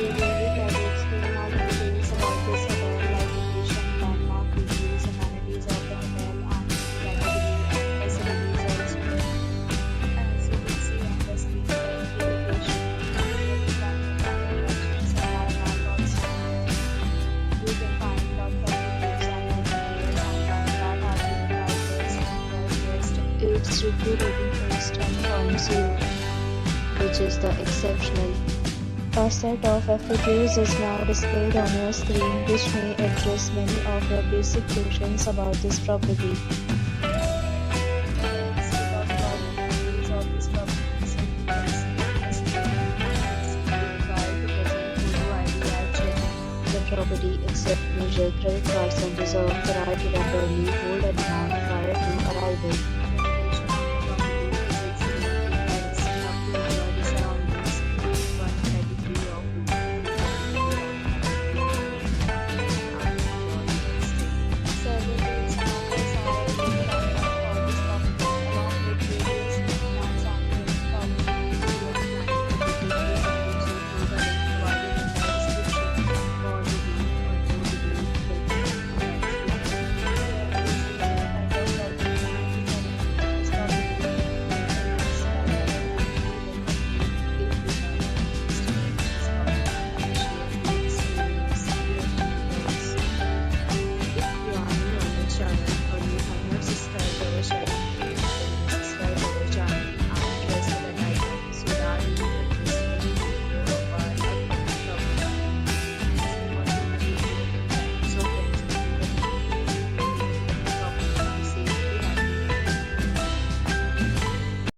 We will be glad to explain all the details about this hotel, like location, landmark, reviews, amenities of the hotel, and category and facilities also. As you can see on the screen, the location very attractive attractions and landmark also. You can find lot of reviews and reviews online that have been guided and guests. Its review rating is 10.0, which is the exceptional. A set of FAQs is now displayed on your screen, which may address many of your basic questions about this property. Set of properties of this property, so you can see on the screen. It's required to present photo ID at check-in the property, accept major credit cards, and reserve the right to temporarily hold an amount